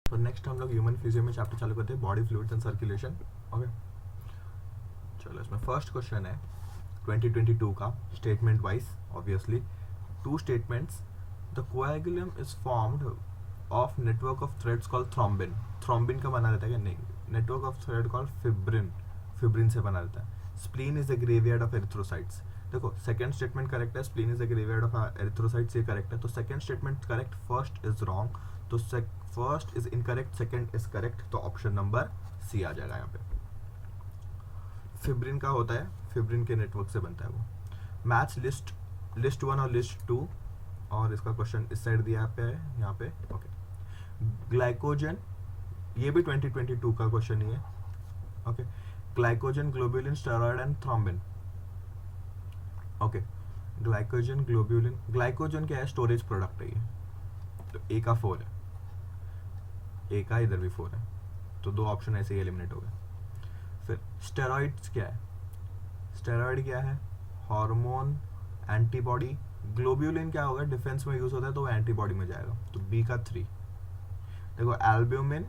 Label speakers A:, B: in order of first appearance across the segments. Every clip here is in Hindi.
A: तो नेक्स्ट हम लोग ह्यूमन फिजियो में चैप्टर चालू करते हैं, body fluids and circulation. Okay, चलो इसमें फर्स्ट क्वेश्चन है 2022 का, statement wise obviously two statements. The कोएगुलम is formed of network of threads called thrombin. Thrombin का बना रहता है क्या? नहीं, network of thread called fibrin. Fibrin से बना रहता है। Spleen is the graveyard of erythrocytes. देखो सेकंड स्टेटमेंट करेक्ट है, spleen is the graveyard of erythrocytes, ये करेक्ट है। तो second statement correct, first is wrong. तो first is incorrect, second is correct, तो ऑप्शन नंबर सी आ जाएगा यहाँ पे। फिब्रिन का होता है, फिब्रिन के नेटवर्क से बनता है वो। मैच लिस्ट 1 और लिस्ट 2, और इसका क्वेश्चन इस साइड दिया पे है यहाँ पे। ओके, ग्लाइकोजन, ये भी 2022 का क्वेश्चन ही है। Okay, glycogen, globulin, steroid and thrombin. Okay, glycogen, globulin, glycogen क्या है? स्टोरेज प्रोडक्ट है ये, तो ए का 4 है, ए का इधर भी 4 है, तो दो ऑप्शन ऐसे ही एलिमिनेट हो गए। फिर स्टेरॉइड्स क्या है? स्टेरॉइड क्या है? Hormone, antibody. ग्लोब्यूलिन क्या होगा? डिफेंस में यूज होता है, तो वो एंटीबॉडी में जाएगा, तो बी का 3। देखो एल्ब्यूमिन,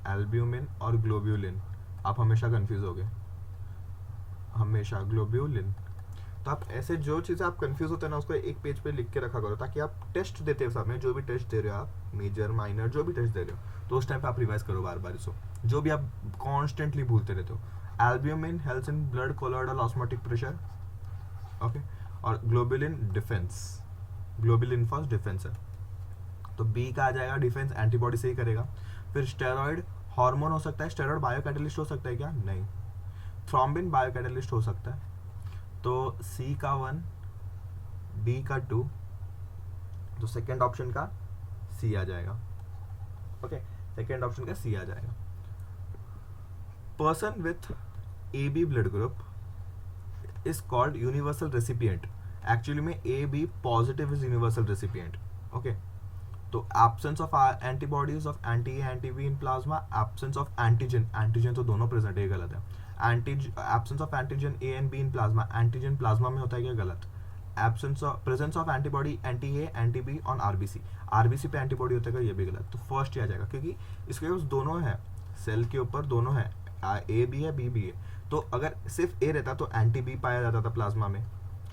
A: एल्ब्यूमिन और ग्लोब्यूलिन, आप हमेशा कंफ्यूज हो गए, हमेशा ग्लोब्यूलिन। तो आप ऐसे जो चीज़ें आप कंफ्यूज होते हैं ना, उसको एक पेज पे लिख के रखा करो, ताकि आप टेस्ट देते समय, जो भी टेस्ट दे रहे हो आप, मेजर माइनर जो भी टेस्ट दे रहे हो, तो उस टाइम पे आप रिवाइज करो बार बार इसको, जो भी आप कॉन्स्टेंटली भूलते रहते हो। Albumin helps in blood colloidal osmotic pressure. Okay, और globulin defence, globulin first defence है, तो बी का आ जाएगा डिफेंस, एंटीबॉडी से ही करेगा। फिर स्टेरॉइड हार्मोन हो सकता है, स्टेरॉइड बायोकैटलिस्ट हो सकता है क्या? नहीं। थ्रोम्बिन बायोकैटलिस्ट हो सकता है, तो सी का 1, बी का 2, तो सेकेंड ऑप्शन का सी आ जाएगा। ओके, सेकेंड ऑप्शन का सी आ जाएगा। Person with A B blood group is called universal recipient. Actually में A B positive is universal recipient. Okay, तो absence of antibodies of anti A anti B in plasma, absence of antigen, antigen तो दोनों प्रेजेंट है, गलत है। Absence of antigen A and B in plasma, antigen plasma में होता है क्या? गलत। Absence of presence of antibody anti A anti B on RBC, RBC पे एंटीबॉडी होता है क्या? ये भी गलत। तो फर्स्ट ही आ जाएगा, क्योंकि इसके पास दोनों है, सेल के ऊपर दोनों है, ए भी है बी भी है। तो अगर सिर्फ ए रहता तो एंटी बी पाया जाता था प्लाज्मा में,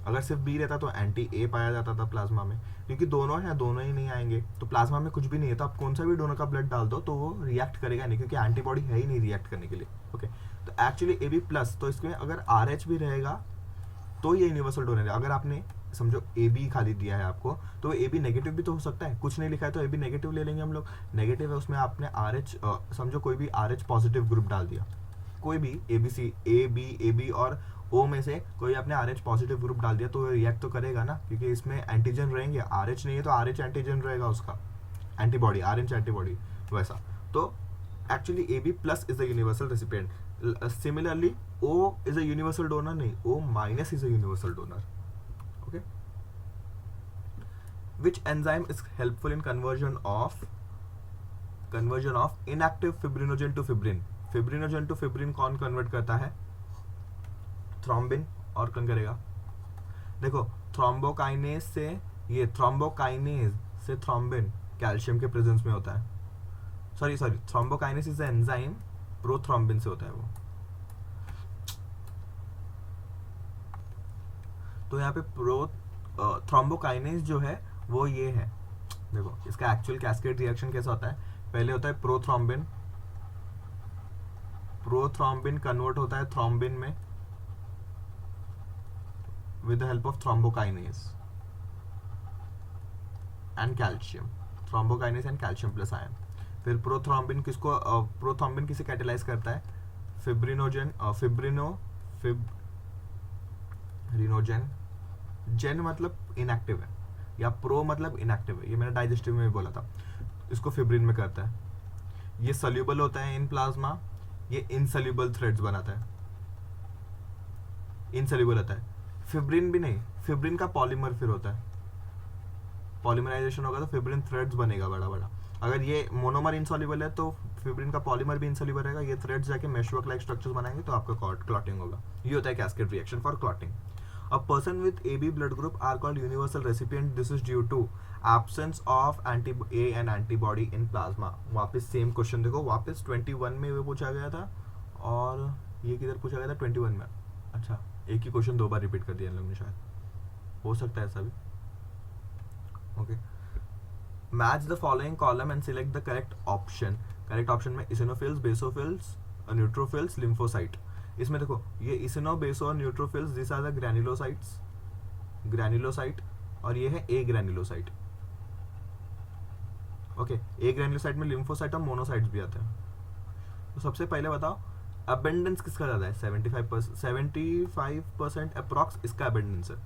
A: अगर सिर्फ बी रहता तो एंटी ए पाया जाता था प्लाज्मा में। क्योंकि दोनों हैं, दोनों ही नहीं आएंगे, तो प्लाज्मा में कुछ भी नहीं है, तो आप कौन सा भी डोनर का ब्लड डाल दो तो वो रिएक्ट करेगा नहीं, क्योंकि एंटीबॉडी है ही नहीं रिएक्ट करने के लिए। ओके, तो एक्चुअली ए बी प्लस, तो इसमें अगर आर एच भी रहेगा तो ये यूनिवर्सल डोनर है। अगर आपने समझो ए बी खाली दिया है आपको, तो ए बी नेगेटिव भी तो हो सकता है, कुछ नहीं लिखा है तो ए बी नेगेटिव ले लेंगे हम लोग। नेगेटिव है, उसमें आपने आर एच, समझो कोई भी आर एच पॉजिटिव ग्रुप डाल दिया, कोई भी ए बी और ओ में से कोई आपने आर एच पॉजिटिव ग्रुप डाल दिया, तो रिएक्ट तो करेगा ना, क्योंकि इसमें एंटीजन रहेंगे। आर एच नहीं है तो आर एच एंटीजन रहेगा उसका, एंटीबॉडी, आर एच एंटीबॉडी वैसा। तो actually A B plus is the universal recipient. Similarly O is a universal donor नहीं, O minus is a universal donor. Okay, which enzyme is helpful in conversion of inactive fibrinogen to fibrin. Fibrinogen to fibrin कौन कन्वर्ट करता है? थ्रोम्बिन। और कौन करेगा? देखो थ्रोम्बोकाइनेज से, ये थ्रोम्बोकाइनेज से थ्रोम्बिन कैल्शियम के प्रेजेंस में होता है। Sorry thrombokinase is enzyme, prothrombin से होता है वो। तो यहाँ पे थ्रोम्बोकाइनेज जो है वो ये है। देखो इसका एक्चुअल कैस्केड रिएक्शन कैसा होता है? पहले होता है प्रोथ्रोम्बिन, प्रोथ्रोम्बिन कन्वर्ट होता है थ्रोम्बिन में with the help of thrombokinase and calcium, thrombokinase and calcium plus ion। फिर प्रोथ्रोम्बिन किसको, प्रोथ्रोम्बिन किसे कैटेलाइज करता है? फिब्रिनोजन, फिब्रिनोजन, जेन मतलब इनएक्टिव है, या प्रो मतलब इनएक्टिव है, ये मैंने डाइजेस्टिव में भी बोला था। इसको फिब्रिन में करता है। ये सोल्यूबल होता है इन प्लाज्मा, ये इनसोल्यूबल थ्रेड्स बनाता है, इनसोल्यूबल होता है। फिब्रिन भी नहीं, फिब्रिन का पॉलीमर फिर होता है, पॉलीमराइजेशन होगा तो फिब्रिन थ्रेड्स बनेगा बड़ा बड़ा। अगर ये मोनोमर इनसोल्यूबल है तो फिब्रिन का पॉलीमर भी इनसोल्यूबल रहेगा, ये थ्रेड्स जाके मेशवर्क लाइक स्ट्रक्चर्स बनाएंगे, तो आपका क्लॉटिंग होगा। ये होता है cascade reaction for clotting. A person with A B blood group are called universal recipient, this is due to absence of anti A and antibody in plasma. वापस सेम क्वेश्चन देखो, वापस 21 में वो पूछा गया था और ये किधर पूछा गया था 21 में। अच्छा, एक ही क्वेश्चन 2 बार रिपीट कर दिया इन लोगों ने, शायद हो सकता है ऐसा भी। Okay, match the following column and select the correct option. Correct option में इसिनोफिल्स, बेसोफिल्स, न्यूट्रोफिल्स, लिम्फोसाइट। इसमें देखो ये इसिनो, बेसो और neutrophils, this are the granulocytes, granulocyte, और ये है ए ग्रैन्युलोसाइट। ओके, ए ग्रैन्युलोसाइट में लिम्फोसाइट और मोनोसाइट्स भी आते हैं। तो सबसे पहले बताओ अबेंडेंस किसका ज़्यादा है? 75% अप्रॉक्स इसका अबेंडेंस है,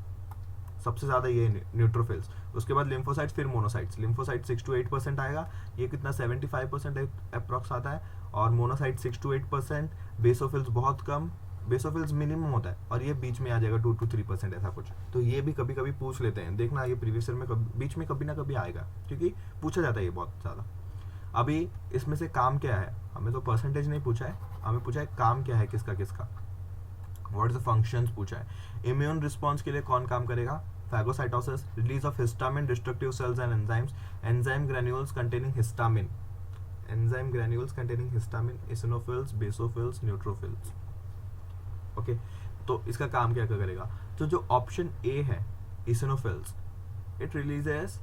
A: सबसे ज़्यादा ये न्यूट्रोफिल्स। उसके बाद लिम्फोसाइट्स, फिर मोनोसाइट्स। लिम्फोसाइट 6 to 8% आएगा, ये कितना 75% अप्रॉक्स आता है, और मोनोसाइट 6 to 8%। बेसोफिल्स बहुत कम, बेसोफिल्स मिनिमम होता है, और ये बीच में आ जाएगा 2 to 3% ऐसा कुछ। तो ये भी कभी कभी पूछ लेते हैं, देखना ये प्रीवियस ईयर में बीच में कभी ना कभी आएगा, क्योंकि पूछा जाता है ये बहुत ज़्यादा। अभी इसमें से काम क्या है, हमें तो परसेंटेज नहीं पूछा है, हमें पूछा है काम क्या है किसका किसका, व्हाट इज द फंक्शंस पूछा है। इम्यून रिस्पॉन्स के लिए कौन काम करेगा? phagocytosis, release of histamine, destructive cells and enzymes, enzyme granules containing histamine, enzyme granules containing histamine, eosinophils, basophils, neutrophils। Okay, तो इसका काम क्या क्या करेगा? तो जो ऑप्शन ए है eosinophils, it releases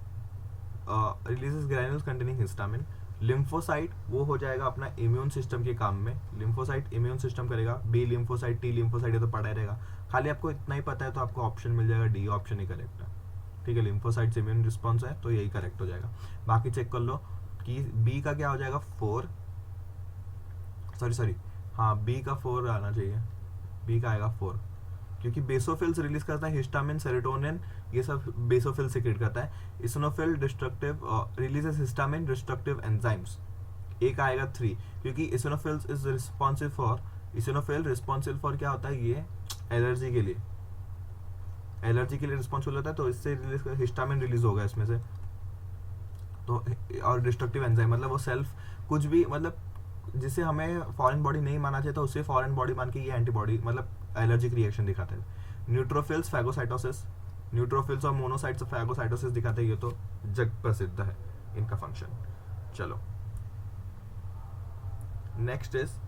A: granules containing histamine। Lymphocyte वो हो जाएगा अपना इम्यून सिस्टम के काम में, लिम्फोसाइट इम्यून सिस्टम करेगा। बी लिम्फोसाइट, टी लिम्फोसाइट, ये तो पढ़ा रहेगा, खाली आपको इतना ही पता है तो आपको ऑप्शन मिल जाएगा डी ऑप्शन ही करेक्ट है। ठीक है, लिम्फोसाइट्स इम्यून रिस्पॉन्स है तो यही करेक्ट हो जाएगा। बाकी चेक कर लो कि बी का क्या हो जाएगा 4, सॉरी हाँ बी का 4 आना चाहिए, बी का आएगा 4, क्योंकि बेसोफिल्स रिलीज करता है हिस्टामिन, सेरोटोनिन, ये सब बेसोफिल सीक्रेट करता है। Eosinophil destructive releases histamine, destructive enzymes. एक आएगा 3, क्योंकि eosinophils is responsive for, eosinophil responsive for क्या होता है, ये एलर्जी के लिए, एलर्जी के लिए रिस्पॉन्सिबल होता है, तो इससे रिलीज हिस्टामिन रिलीज होगा इसमें से। तो और डिस्ट्रक्टिव एंजाइम मतलब वो सेल्फ कुछ भी, मतलब जिसे हमें फॉरेन बॉडी नहीं माना चाहिए तो उसे फॉरेन बॉडी मान के ये एंटीबॉडी मतलब एलर्जिक रिएक्शन दिखाते हैं। न्यूट्रोफिल्स फैगोसाइटोसिस, न्यूट्रोफिल्स और मोनोसाइट्स फैगोसाइटोसिस दिखाते हैं, ये तो जग प्रसिद्ध है इनका फंक्शन। चलो next is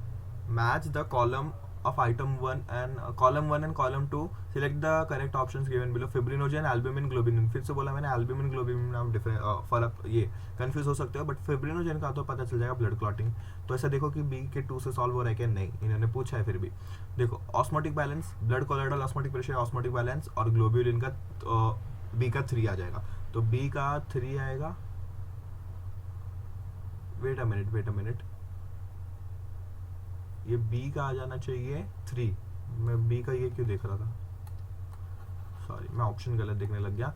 A: match the column of item 1 and column 1 and column 2, select the correct options given below। Fibrinogen, albumin, globulin. फिर से बोला मैंने एल्ब्यूमिन ग्लोबिलिन नाम फर्क, ये कंफ्यूज हो सकते हो, बट फिब्रिनोजेन का तो पता चल जाएगा ब्लड क्लॉटिंग। तो ऐसा देखो कि बी के 2 से सॉल्व हो रहा है क्या, नहीं, इन्होंने पूछा है फिर भी। देखो osmotic balance, blood cholesterol, osmotic pressure, osmotic balance, और ग्लोब्यूलिन का बी का 3 आ जाएगा, तो बी का 3 आएगा। वेट अ मिनट, ये बी का आ जाना चाहिए 3, मैं बी का ये क्यों देख रहा था, सॉरी मैं ऑप्शन गलत देखने लग गया।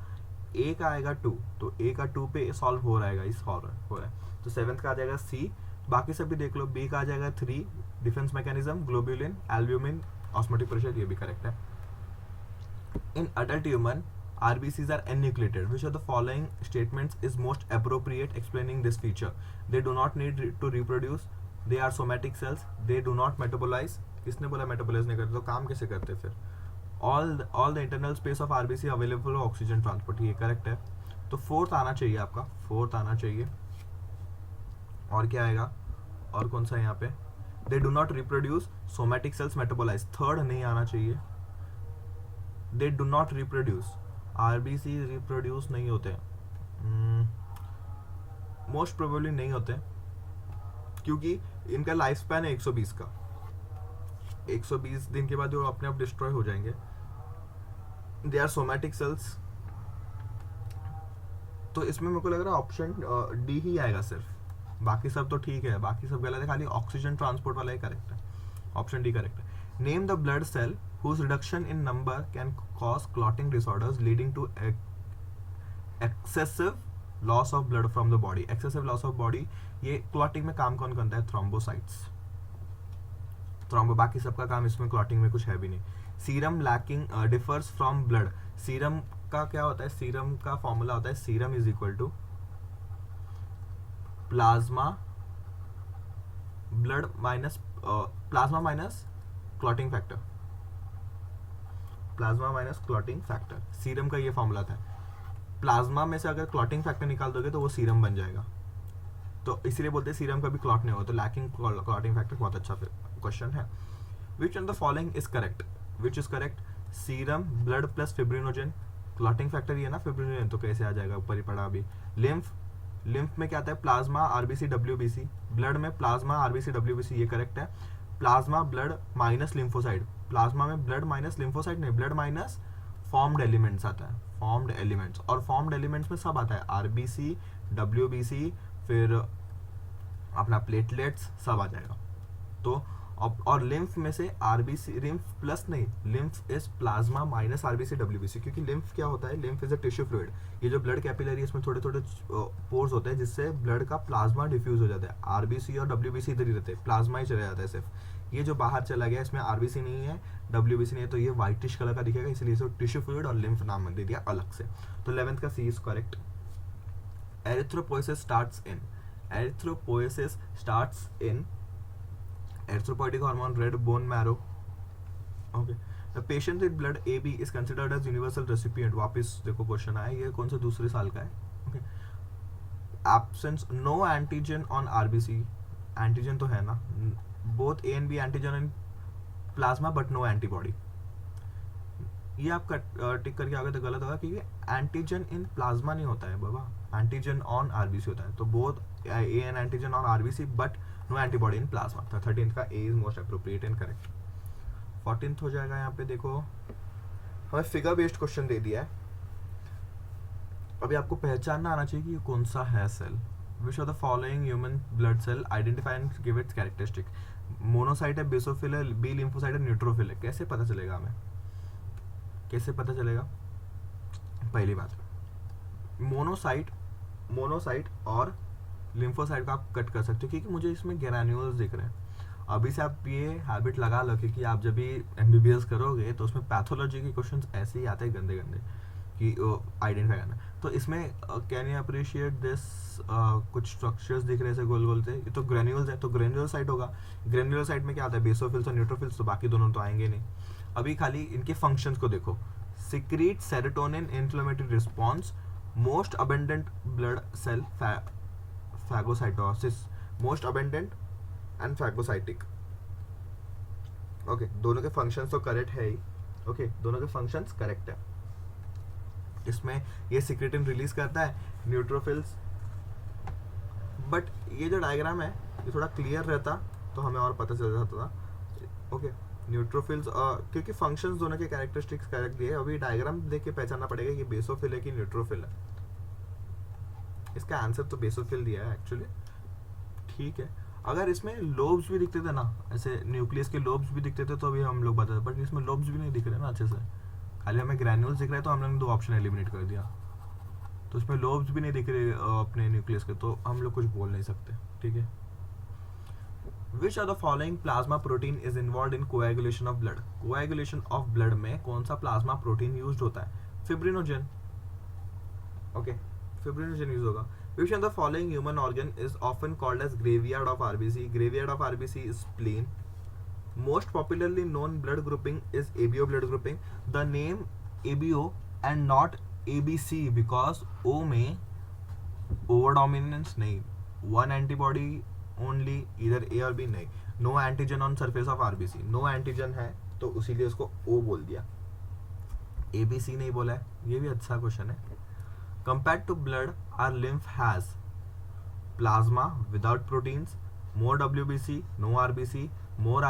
A: ए का आएगा 2, तो ए का 2 पे सॉल्व हो रहेगा, इस हो रहा है, तो 7th का आ जाएगा सी। बाकी सब भी देख लो, बी का आ जाएगा 3, defence mechanism, globulin, albumin, osmotic pressure, ये भी करेक्ट है। In adult human RBCs are enucleated. Which of the following statements is most appropriate explaining this feature? They do not need to reproduce. They are somatic cells. They do not metabolize. किसने बोला मेटाबोलाइज नहीं करते, तो काम कैसे करते फिर? All the internal space of RBC available for oxygen transport, ये करेक्ट है। तो 4th आना चाहिए आपका, 4th आना चाहिए। और क्या आएगा, और कौन सा है यहाँ पे? They do not reproduce, somatic cells metabolize, 3rd नहीं आना चाहिए। They do not reproduce, RBC reproduce नहीं होते, मोस्ट प्रोबेबली नहीं होते, क्योंकि इनका लाइफ स्पैन है 120 का, 120 दिन के बाद वो अपने आप डिस्ट्रॉय हो जाएंगे। दे आर सोमैटिक सेल्स, तो इसमें मेरे को लग रहा है ऑप्शन डी ही आएगा सिर्फ, बाकी सब तो ठीक है, बाकी सब गलत है, खाली ऑक्सीजन ट्रांसपोर्ट वाला ही करेक्ट है, ऑप्शन डी करेक्ट है। Name the blood cell whose reduction in number can cause clotting disorders leading to excessive loss of blood from the body। excessive loss of body, ये क्लॉटिंग में काम कौन करता है? थ्रोम्बोसाइट्स, थ्रोम्बो, बाकी सबका काम इसमें क्लॉटिंग में कुछ है भी नहीं। Serum lacking differs from blood, serum का क्या होता है? सीरम का फॉर्मूला होता है serum is equal to plasma blood minus plasma minus clotting factor, plasma minus clotting factor, serum का ये फॉर्मूला था। प्लाज्मा में से अगर क्लॉटिंग फैक्टर निकाल दोगे तो वो सीरम बन जाएगा, तो इसीलिए बोलते हैं सीरम कभी क्लॉट नहीं होगा, तो लैकिंग क्लॉटिंग फैक्टर बहुत अच्छा क्वेश्चन है। Which on the following is correct, which is correct, serum, blood plus fibrinogen, clotting factor ये ना फिब्रिनोजन, तो कैसे आ जाएगा, ऊपर ही पड़ा अभी। लिम्फ, लिम्फ में क्या आता है, प्लाज्मा, आरबीसी, डब्ल्यूबीसी, ब्लड में प्लाज्मा, आरबीसी, डब्ल्यूबीसी, ये करेक्ट है। Plasma, blood minus lymphocyte, plasma में ब्लड माइनस लिम्फोसाइड नहीं, ब्लड माइनस फॉर्म्ड एलिमेंट्स आता है, फॉर्म्ड एलिमेंट्स, और फॉर्म्ड एलिमेंट्स में सब आता है, आरबीसी, डब्ल्यूबीसी, फिर अपना प्लेटलेट्स सब आ जाएगा। तो और लिम्फ में से आरबीसी, लिम्फ प्लस नहीं, lymph is plasma minus RBC, WBC, क्योंकि लिम्फ क्या होता है, lymph is a tissue fluid, ये जो ब्लड कैपिलरी है इसमें थोड़े थोड़े पोर्स होते हैं जिससे ब्लड का प्लाज्मा डिफ्यूज हो जाता है। आरबीसी और डब्ल्यूबीसी इधर ही रहते हैं, प्लाज्मा ही चला जाता है सिर्फ, ये जो बाहर चला गया इसमें आरबीसी नहीं है, डब्ल्यूबीसी नहीं है, तो ये व्हाइटिश कलर का दिखेगा, इसलिए इसे टिश्यू फ्लूइड और लिम्फ नाम दे दिया अलग से। तो 11th का C is correct. Erythropoiesis starts in, erythropoiesis starts in erythropoietic hormone, red bone marrow. Okay, the patient with blood AB is considered as universal recipient. वापस देखो क्वेश्चन आया, ये कौन से दूसरे साल का है। okay, absence no antigen on RBC, antigen तो है ना, both A and B antigen in plasma but no antibody, ये आप टिक करके आगे तो गलत होगा, क्योंकि एंटीजन इन प्लाज्मा नहीं होता है बाबा, एंटीजन ऑन आरबीसी होता है, तो both A and antigen on RBC but no antibody in plasma. तो 13th का A is most appropriate and correct. 14th हो जाएगा, यहाँ पे देखो हमें फिगर बेस्ड क्वेश्चन दे दिया है, अभी आपको पहचानना आना चाहिए कि ये कौन सा है cell. Which are the following human blood cell, identify and give its characteristic. Monocyte है, बेसोफिल है, बी लिम्फोसाइट है, न्यूट्रोफिल है, कैसे पता चलेगा हमें, कैसे पता चलेगा। पहली बात, मोनोसाइट और लिम्फोसाइट को आप कट कर सकते हो, क्योंकि मुझे इसमें ग्रैन्यूल्स दिख रहे हैं। अभी से आप ये हैबिट लगा लो, क्योंकि आप जब भी एमबीबीएस करोगे तो उसमें पैथोलॉजी के क्वेश्चंस ऐसे ही आते हैं गंदे गंदे कि आइडेंटिफाई करना। तो इसमें कैन यू अप्रिशिएट दिस, कुछ स्ट्रक्चर्स दिख रहे हैं गोल गोल से, ये तो ग्रैन्यूल्स है, तो ग्रैन्युलर साइट होगा। ग्रैन्युलर साइट में क्या आता है, बेसोफिल्स और न्यूट्रोफिल्स, तो बाकी दोनों तो आएंगे नहीं। अभी खाली इनके फंक्शंस को देखो, secrete serotonin, inflammatory response, most abundant blood cell, phagocytosis, most abundant and phagocytic. Okay, दोनों के फंक्शंस तो करेक्ट है ही, ओके, दोनों के फंक्शंस करेक्ट है। इसमें ये सिक्रेटिन रिलीज करता है, न्यूट्रोफिल्स, बट ये जो डायग्राम है ये थोड़ा क्लियर रहता तो हमें और पता चल जाता था। ओके, न्यूट्रोफिल्स, क्योंकि फंक्शंस दोनों के कैरेक्टरिस्टिक्स करेक्ट दिए, अभी डायग्राम देख के पहचानना पड़ेगा कि बेसोफिल है कि न्यूट्रोफिल है। इसका आंसर तो बेसोफिल दिया है एक्चुअली, ठीक है। अगर इसमें लोब्स भी दिखते थे ना, ऐसे न्यूक्लियस के लोब्स भी दिखते थे तो अभी हम लोग बताते, बट इसमें लोब्स भी नहीं दिख रहे ना अच्छे से, खाली हमें ग्रैन्यूल्स दिख रहे हैं, तो हम लोग ने 2 ऑप्शन एलिमिनेट कर दिया, तो इसमें लोब्स भी नहीं दिख रहे अपने न्यूक्लियस के, तो हम लोग कुछ बोल नहीं सकते, ठीक है। Which of the following plasma protein is involved in coagulation of blood? Coagulation of blood में कौन सा प्लाज्मा प्रोटीन यूज्ड होता है, फिब्रिनोजन, ओके, फिब्रिनोजन यूज होगा। Which of the following human organ is often called as graveyard of RBC? Graveyard of RBC is spleen. Most popularly known blood grouping is ABO blood grouping. The name ABO and not ABC because O में over dominance नहीं, one antibody only, either A और B नहीं, no antigen on surface of RBC, no antigen है तो उसीलिए उसको O बोल दिया, ABC नहीं बोला है, ये भी अच्छा क्वेश्चन है। Compared to blood, our lymph has plasma without proteins, more WBC, no RBC, more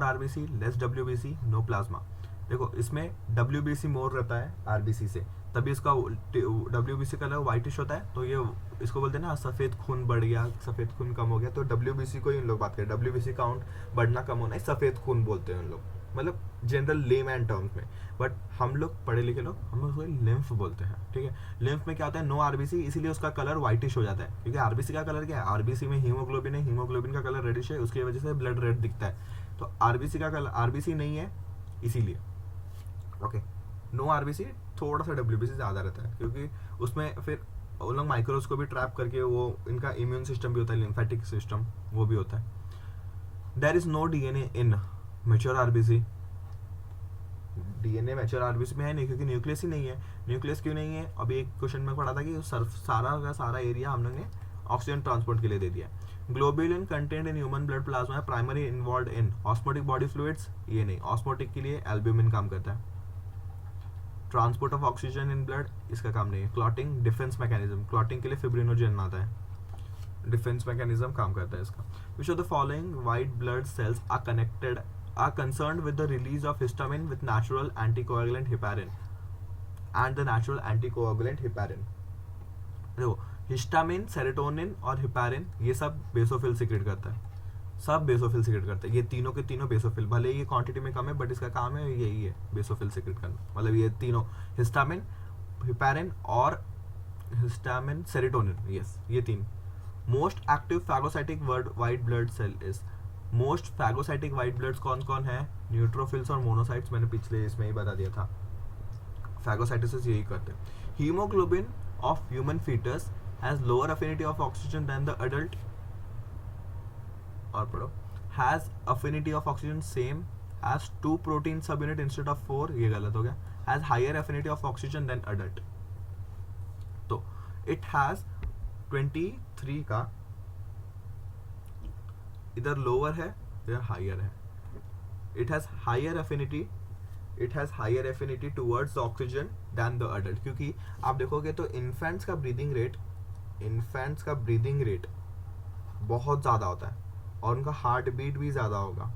A: RBC, less WBC, no plasma। देखो इसमें WBC मोर रहता है RBC से, तभी इसका WBC कलर व्हाइटिश होता है, तो ये इसको बोलते हैं ना सफ़ेद खून बढ़ गया, सफ़ेद खून कम हो गया, तो WBC को ही इन लोग बात करें, WBC काउंट बढ़ना कम होना है, सफ़ेद खून बोलते हैं उन लोग, मतलब जनरल लेमैन टर्म्स में, बट हम लोग पढ़े लिखे लोग हम उसको लिम्फ बोलते हैं, ठीक है। लिम्फ में क्या होता है, नो आरबीसी, इसीलिए उसका कलर व्हाइटिश हो जाता है, क्योंकि आरबीसी का कलर क्या है, आरबीसी में हीमोग्लोबिन है, हीमोग्लोबिन का कलर रेडिश है, उसकी वजह से ब्लड रेड दिखता है, तो आरबीसी का कलर, आरबीसी नहीं है इसीलिए, ओके। नो आरबीसी, थोड़ा सा डब्ल्यूबीसी ज़्यादा रहता है, क्योंकि उसमें फिर उन लोग माइक्रोस्कोप भी ट्रैप करके वो इनका इम्यून सिस्टम भी होता है, लिम्फेटिक सिस्टम वो भी होता है। There is no DNA in mature RBC, DNA mature RBC में है नहीं, क्योंकि न्यूक्लियस ही नहीं है। न्यूक्लियस क्यों नहीं है? अभी एक क्वेश्चन में पढ़ा था कि सारा का सारा एरिया हम लोग ने ऑक्सीजन ट्रांसपोर्ट के लिए दे दिया। Globulin content in human blood plasma है primary involve in osmotic body fluids, ये नहीं। ऑस्मोटिक के लिए एल्ब्यूमिन काम करता है। Transport of oxygen in blood, इसका काम नहीं है। क्लॉटिंग, डिफेंस मैकेनिज्म, क्लॉटिंग के लिए फिब्रिनोजन आता है, डिफेंस मैकेनिज्म काम करता है इसका। Which of the following white blood cells are connected are concerned with the release of histamine with natural anticoagulant heparin and the natural anticoagulant heparin. देखो हिस्टामिन, सेरोटोनिन और हेपारिन ये सब बेसोफिल सीक्रेट करता है, सब बेसोफिल सीक्रेट करते हैं। ये तीनों के तीनों बेसोफिल, भले ये क्वांटिटी में कम है बट इसका काम है यही है, बेसोफिल सीक्रेट करना। मतलब ये तीनों हिस्टामिन, हेपारिन और हिस्टामिन सेरोटोनिन, यस ये तीन। Most active phagocytic white blood cell is, most phagocytic white bloods कौन कौन है? न्यूट्रोफिल्स और मोनोसाइट्स, मैंने पिछले इसमें ही बता दिया था। फैगोसाइटोसिस यही करते हैं। Haemoglobin of human fetus has lower affinity of oxygen than the adult, और पढ़ो has affinity of oxygen same has 2 protein sub unit instead of 4, ये गलत हो गया। Has higher affinity of oxygen than adult, तो इट हैज 23 का इधर लोअर है इधर हायर है। It has higher affinity towards oxygen than the adult, क्योंकि आप देखोगे तो इन्फेंट्स का ब्रीदिंग रेट बहुत ज़्यादा होता है और उनका हार्ट बीट भी ज़्यादा होगा।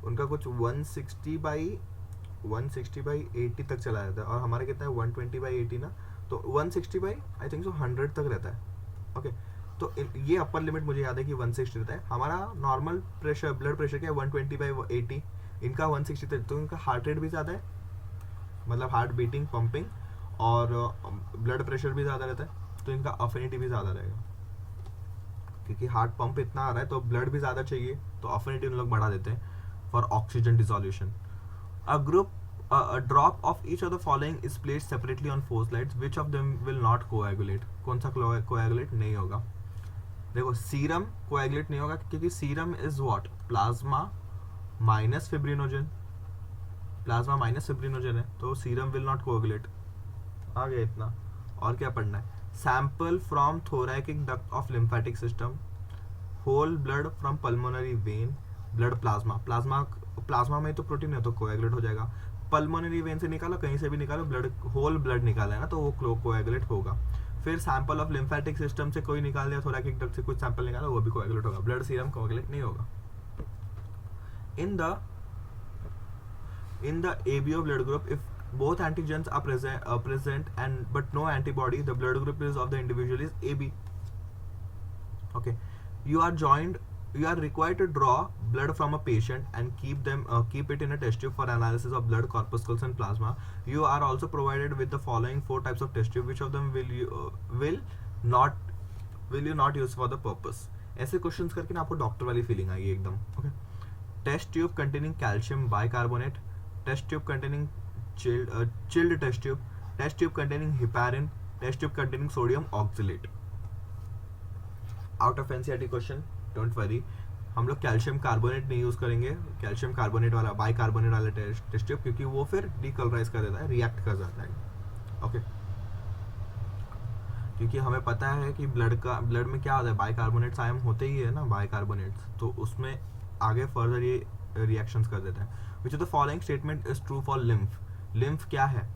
A: उनका कुछ 160/80 तक चला जाता है, और हमारा कितना है 120/80 ना, तो 160 आई थिंक सो 100 तक रहता है। ओके तो ये अपर लिमिट मुझे याद है कि 160 रहता है। हमारा नॉर्मल प्रेशर, ब्लड प्रेशर क्या है 120/80, इनका 160 तक, तो इनका हार्ट रेट भी ज़्यादा है, मतलब हार्ट बीटिंग, पंपिंग, और ब्लड प्रेशर भी ज़्यादा रहता है, तो इनका अफिनिटी भी ज़्यादा रहेगा, क्योंकि हार्ट पंप इतना आ रहा है तो ब्लड भी ज़्यादा चाहिए, तो अफिनिटी उन लोग बढ़ा देते हैं for oxygen dissolution. A drop of each of the following is placed separately on 4 slides. Which of them will not coagulate? कौन सा coagulate नहीं होगा? देखो सीरम coagulate नहीं होगा, क्योंकि serum is what? Plasma minus fibrinogen, है, तो सीरम will not coagulate। आ गया इतना, और क्या पढ़ना है? Sample from thoracic duct of lymphatic system, whole blood from pulmonary vein, blood plasma में तो प्रोटीन है तो कोएगुलेट हो जाएगा। पल्मोनरी वेन से निकालो, कहीं से भी निकालो, होल ब्लड निकाला है ना, तो वो कोएगुलेट होगा। फिर सैंपल ऑफ लिम्फेटिक सिस्टम से कोई निकाल दिया, थोरैकिक डक्ट से कुछ सैंपल निकाला, वो भी कोएगुलेट होगा। ब्लड सीरम कोएगुलेट नहीं होगा। in the ABO blood group, if both antigens are present and but no antibody, the blood group is of the individual is AB. Okay, you are required to draw blood from a patient and keep it in a test tube for analysis of blood, corpuscles and plasma. You are also provided with the following 4 types of test tube. Which of them will you not use for the purpose? ऐसे क्वेश्चंस करके ना आपको डॉक्टर वाली फीलिंग आएगी एकदम। Okay, test tube containing calcium bicarbonate, test tube containing chilled test tube containing heparin, test tube containing sodium oxalate. Out of NCERT question, don't worry, हम लोग कैल्शियम कार्बोनेट नहीं यूज करेंगे, कैल्शियम कार्बोनेट वाला बाइकार्बोनेट वाला टेस्ट ट्यूब, क्योंकि वो फिर डीकलराइज कर देता है, रिएक्ट कर जाता है। ओके, क्योंकि हमें पता है कि ब्लड में क्या होता है, बाइकार्बोनेट्स आयन होते ही है ना, बाइकार्बोनेट्स, तो उसमें आगे फर्दर ये रिएक्शंस कर देते हैं। Which of the following statement is true for lymph क्या है?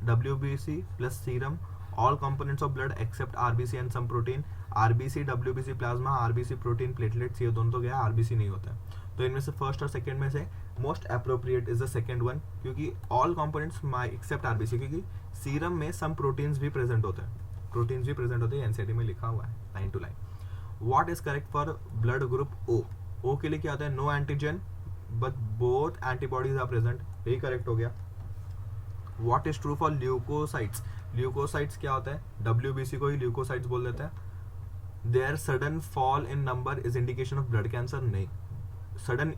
A: WBC plus serum, all components of blood except RBC and some protein, RBC WBC plasma, RBC protein platelets, ये दोनों तो गया, RBC नहीं होता है। तो इनमें से फर्स्ट और सेकंड में से most appropriate is the second one, क्योंकि ऑल कंपोनेंट्स एक्सेप्ट RBC, क्योंकि सीरम में सम प्रोटीन्स भी प्रेजेंट होते हैं, एनसीईआरटी में लिखा हुआ है line to line. What is correct for blood group O? O के लिए क्या होता है? No antigen but both antibodies are present, यही करेक्ट हो गया। What is true for leucocytes? Leucocytes क्या होता है? WBC को ही ल्यूकोसाइट्स बोल देते हैं। There sudden fall in number is indication of blood cancer, नहीं। Sudden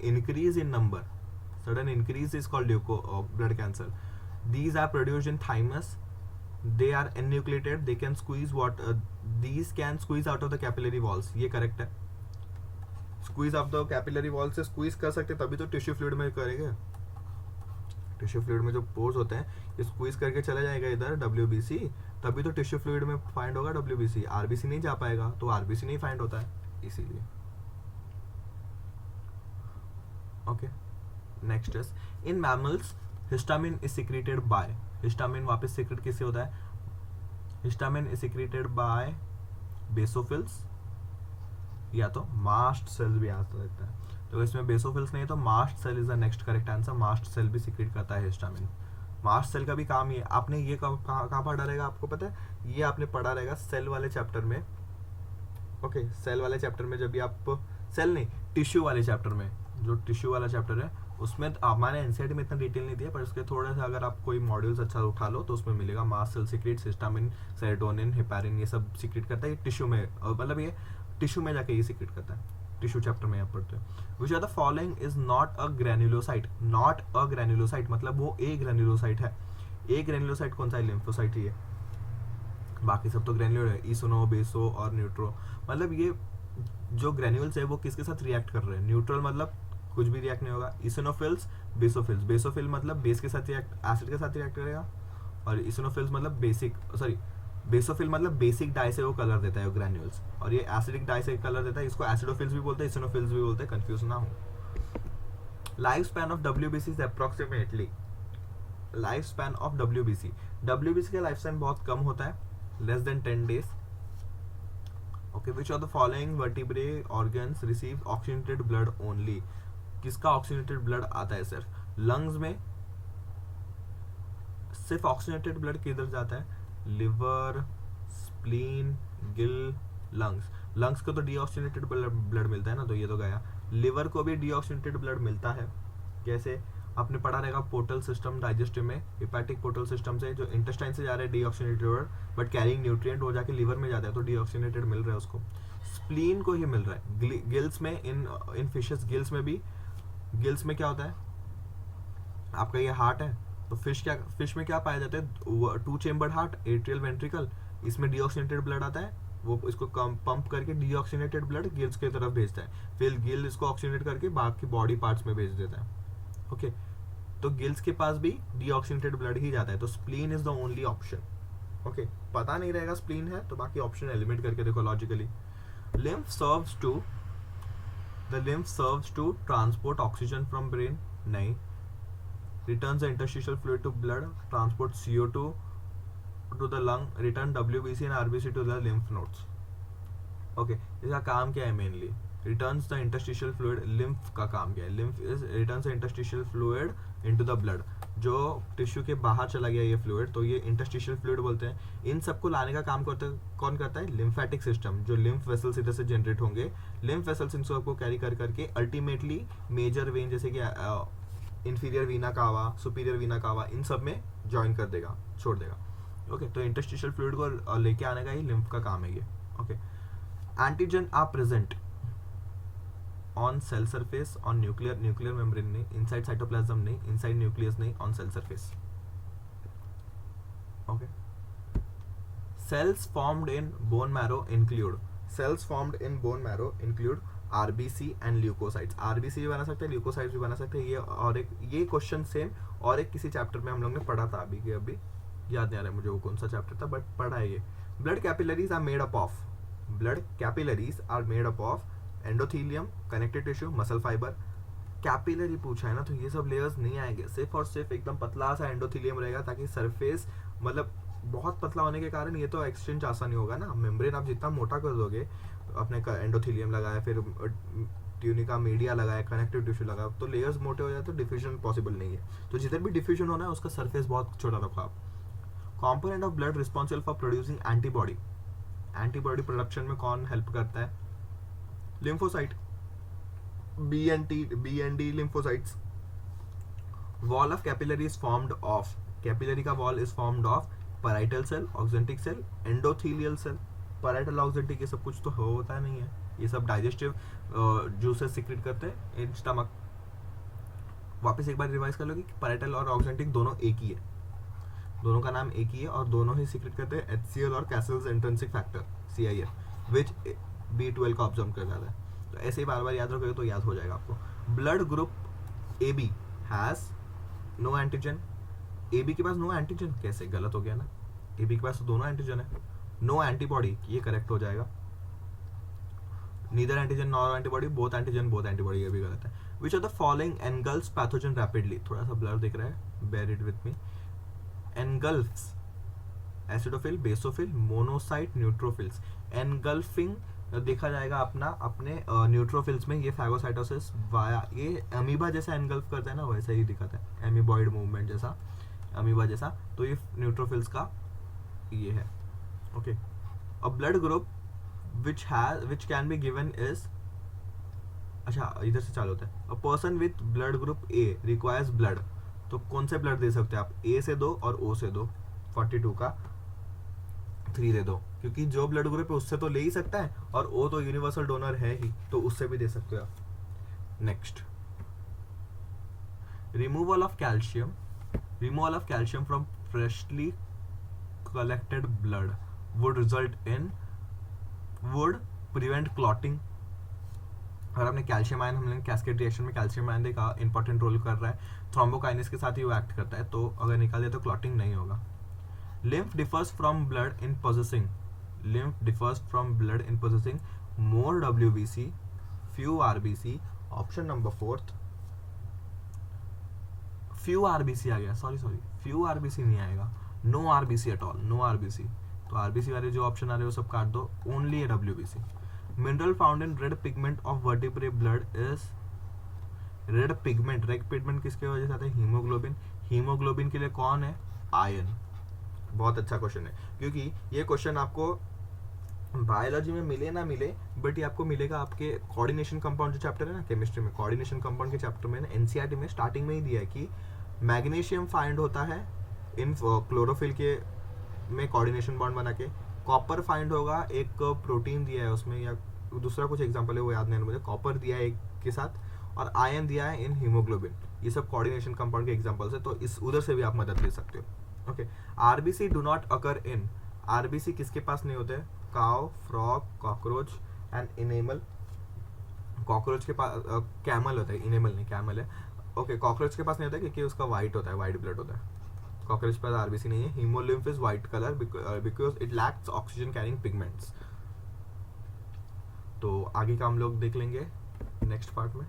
A: increase is called blood cancer. These are produced in thymus, they are enucleated, they can squeeze these can squeeze out of the capillary walls, ये करेक्ट है। squeeze out the capillary wall से squeeze कर सकते, तभी तो टिश्यू फ्लूइड में करेंगे, टिश्यू फ्लूइड में जो पोर्स होते हैं ये स्क्वीज करके चला जाएगा इधर WBC, तभी तो टिश्यू फ्लूइड में फाइंड होगा WBC, RBC नहीं जा पाएगा, तो RBC नहीं फाइंड होता है इसीलिए। Okay, next is in mammals histamine is secreted by, histamine वापस सीक्रेट किससे होता है, histamine is secreted by basophils या तो मास्ट सेल भी आ सकता है, तो इसमें बेसोफिल्स नहीं तो mast cell is the next correct answer. Mast cell भी सीक्रेट करता है हिस्टामिन। मास्ट सेल का भी काम ही है। आपने ये कहाँ पढ़ा रहेगा आपको पता है, ये आपने पढ़ा रहेगा सेल वाले चैप्टर में। ओके, सेल वाले चैप्टर में जब भी आप, सेल नहीं टिश्यू वाले चैप्टर में, जो टिश्यू वाला चैप्टर है उसमें हमारे एनसीईआरटी में इतना डिटेल नहीं दिया, पर उसके थोड़ा सा अगर आप कोई मॉड्यूल्स अच्छा उठा लो तो उसमें मिलेगा mast cell secrete, histamine, serotonin, heparin, ये सब सीक्रेट करता है टिश्यू में, मतलब ये टिश्यू में जाके ये सीक्रेट करता है, टिश्यू चैप्टर में आप पढ़ते हैं। Which are the following is not a granulocyte, not a granulocyte मतलब वो ए ग्रैन्युलोसाइट है। ए ग्रैन्युलोसाइट कौन सा है, लिम्फोसाइट ही है, बाकी सब तो ग्रैन्युलर है, ईसोनो, बेसो और न्यूट्रो। मतलब ये जो ग्रैन्यूल्स है वो किसके साथ रिएक्ट कर रहे हैं, न्यूट्रल मतलब कुछ भी रिएक्ट नहीं होगा, इसिनोफिल्स, बेसोफिल्स, बेसोफिल मतलब बेस के साथ रिएक्ट, एसिड के साथ रिएक्ट करेगा, और इसिनोफिल्स मतलब बेसिक, सॉरी बेसोफिल मतलब बेसिक डाई से वो कलर देता है ग्रैन्यूल्स, और ये एसिडिक डाई से कलर देता है, इसको एसिडोफिल्स भी बोलते हैं, इसिनोफिल्स भी बोलते हैं, कंफ्यूज ना हो। Life span of WBC is approximately, life span of WBC का लाइफ स्पैन बहुत कम होता है, less than 10 days। Okay, which of the following vertebrae organs receive oxygenated blood only, किसका ऑक्सीजनेटेड ब्लड आता है सिर्फ, लंग्स में सिर्फ ऑक्सीजनेटेड ब्लड किधर जाता है, liver, spleen, Gill, lungs. Lungs को तो डीऑक्सीजनेटेड ब्लड मिलता है ना, तो ये तो गया। लिवर को भी डीऑक्सीजनेटेड ब्लड मिलता है, कैसे, आपने पढ़ा रहेगा पोर्टल सिस्टम डाइजेस्टिव में, हेपेटिक पोर्टल सिस्टम से जो इंटेस्टाइन से जा रहा है deoxygenated blood, but carrying nutrient हो जाके लिवर में जाता है, तो डीऑक्सीजनेटेड मिल रहा है उसको। स्प्लीन को ही मिल रहा है, गिल्स में, इन फिशेस गिल्स में भी, गिल्स में क्या होता है आपका, ये हार्ट है, तो फिश में क्या पाया जाता है, 2 चेम्बर्ड हार्ट, एट्रियल वेंट्रिकल, इसमें डीऑक्सीजनेटेड ब्लड आता है, वो इसको पंप करके डीऑक्सीजनेटेड ब्लड गिल्स की तरफ भेजता है, फिर गिल इसको ऑक्सीजनेट करके बाकी बॉडी पार्ट्स में भेज देता है। ओके, तो गिल्स के पास भी डीऑक्सीजनेटेड ब्लड ही जाता है, तो spleen is the only option. Okay, पता नहीं रहेगा स्प्लीन है तो बाकी ऑप्शन एलिमिनेट करके देखो logically. Lymph serves to, the lymph serves to transport oxygen from brain, नहीं। Returns the interstitial fluid to blood, transport CO2 to the lung, return WBC and RBC to the lymph nodes. Okay, इसका काम क्या है mainly, returns the interstitial fluid, lymph का काम क्या है, lymph is returns the interstitial fluid into the blood, जो टिश्यू के बाहर चला गया ये फ्लूइड, तो ये इंटरस्टिशियल फ्लूइड बोलते हैं। इन सबको लाने का काम कौन करता है, लिम्फेटिक सिस्टम, जो लिम्फ वेसल्स इधर से जनरेट होंगे, लिम्फ वेसल्स इन सबको कैरी कर करके अल्टीमेटली मेजर वेन जैसे कि इंफीरियर वीना कावा, सुपीरियर वीना कावा, इन सब में ज्वाइन कर देगा, छोड़ देगा। ओके, तो इंटरस्टिशियल फ्लूइड को लेके आने का ही लिम्फ का काम है ये। Okay, antigen are present on cell surface, on nuclear membrane नहीं, इनसाइड साइटोप्लाज्म नहीं, इनसाइड न्यूक्लियस नहीं, on cell surface. Okay, cells formed in bone marrow include, cells formed in bone marrow include RBC and leucocytes, RBC भी बना सकते हैं, ल्यूकोसाइट्स भी बना सकते हैं। ये और एक ये क्वेश्चन सेम और एक किसी चैप्टर में हम लोग ने पढ़ा था, अभी याद नहीं आ रहा है मुझे वो कौन सा चैप्टर था, बट पढ़ा है ये। Blood capillaries are made up of, blood capillaries are made up of endothelium, connective tissue, muscle fibre. Capillary पूछा है ना, तो ये सब लेयर्स नहीं आएंगे, सिर्फ और सिर्फ एकदम पतला सा एंडोथीलियम रहेगा, ताकि सरफेस मतलब बहुत पतला होने के कारण ये तो एक्सचेंज आसानी होगा ना। मेम्ब्रेन आप जितना मोटा कर दोगे, अपने एंडोथीलियम लगाया, फिर ट्यूनिका मीडिया लगाया, कनेक्टिव टिश्यू लगाया, तो लेयर्स मोटे हो जाए तो डिफ्यूजन पॉसिबल नहीं है। तो जिधर भी डिफ्यूजन होना है उसका सरफेस बहुत छोटा रखो आप। Component of blood responsible for producing antibody, antibody production में कौन हेल्प करता है, lymphocyte, B and D lymphocytes. Wall of capillary is formed of, capillary का wall is formed of parietal cell, oxyntic cell, endothelial cell. Parietal oxyntic ये सब कुछ तो होता नहीं है, ये सब डाइजेस्टिव जूसेस सीक्रेट करते हैं इन स्टमक। वापस एक बार रिवाइज कर लो कि पैराइटल और ऑक्सेंटिक दोनों एक ही है, दोनों का नाम एक ही है, और दोनों ही सीक्रेट करते हैं HCl और कैसल्स इंट्रिंसिक फैक्टर CIF, विच B12 का ऑब्जर्व कर जाता है। तो ऐसे ही बार बार याद रखोगे तो याद हो जाएगा आपको। Blood group AB has no antigen, A B के पास नो एंटीजन, कैसे, गलत हो गया ना, ए बी के पास तो दोनों एंटीजन है। नो एंटीबॉडी, ये करेक्ट हो जाएगा। Neither antigen nor antibody, both antigen both antibody, ये भी गलत है। Which are the following engulfs pathogen rapidly, थोड़ा सा ब्लर दिख रहा है, bear it with me. Engulfs, acidophil, basophil, monocyte, neutrophils. Engulfing देखा जाएगा अपना अपने न्यूट्रोफिल्स में, ये फैगोसाइटोसिस वाया, ये अमीबा जैसा एनगल्फ करता है ना, वैसा ही दिखाता है, एमीबॉइड मूवमेंट जैसा, अमीबा जैसा, तो ये न्यूट्रोफिल्स का ये है। Okay, a blood group which can be given is, अच्छा इधर से चालू होता है। A person with blood group A requires blood, तो कौन से ब्लड दे सकते हैं आप, ए से दो और ओ से दो, 42 का 3 दे दो, क्योंकि जो ब्लड ग्रुप है उससे तो ले ही सकता है, और ओ तो यूनिवर्सल डोनर है ही, तो उससे भी दे सकते हो आप। Next, removal of calcium, removal of calcium from freshly collected blood would result in, would prevent clotting. अगर आपने कैल्शियम आयन, हमने कैस्केड रिएक्शन में कैल्शियम आयन देखा इंपॉर्टेंट रोल कर रहा है, थ्रोम्बोकाइनेस के साथ ही वो एक्ट करता है, तो अगर निकाल दिया तो क्लॉटिंग नहीं होगा। Lymph differs from blood in possessing, lymph differs from blood in possessing more WBC, few RBC, option number 4th, few RBC आ गया, सॉरी फ्यू आरबीसी नहीं आएगा, no RBC at all, no RBC, तो आरबीसी वाले जो ऑप्शन आ रहे हैं वो सब काट दो, only A WBC. Mineral found in red pigment of vertebrae blood is, red pigment, red pigment किसके वजह से आता है, हीमोग्लोबिन, हीमोग्लोबिन के लिए कौन है, आयन। बहुत अच्छा क्वेश्चन है, क्योंकि ये क्वेश्चन आपको बायोलॉजी में मिले ना मिले, बट ये आपको मिलेगा आपके कोऑर्डिनेशन कंपाउंड जो चैप्टर है ना केमिस्ट्री में, कोऑर्डिनेशन कंपाउंड के चैप्टर में एनसीईआरटी में स्टार्टिंग में ही दिया है कि मैग्नीशियम फाइंड होता है इन क्लोरोफिल के में कोऑर्डिनेशन बॉन्ड बना के, कॉपर फाइंड होगा, एक प्रोटीन दिया है उसमें, या दूसरा कुछ एग्जांपल है वो याद नहीं है मुझे, कॉपर दिया है एक के साथ, और आयन दिया है इन हीमोग्लोबिन, ये सब कोऑर्डिनेशन कंपाउंड के एग्जांपल्स है, तो इस उधर से भी आप मदद ले सकते हो। Okay, RBC do not occur in, RBC किसके पास नहीं होते, cow, frog, cockroach and enamel. Cockroach के पास कैमल होता है, इनेमल नहीं, कैमल है। ओके, कॉकरोच के पास नहीं होता क्योंकि उसका वाइट होता है, वाइट ब्लड होता है, कॉकरोच पर आरबीसी नहीं है। Haemolymph is white colour because it lacks oxygen carrying pigments. तो आगे का हम लोग देख लेंगे नेक्स्ट पार्ट में।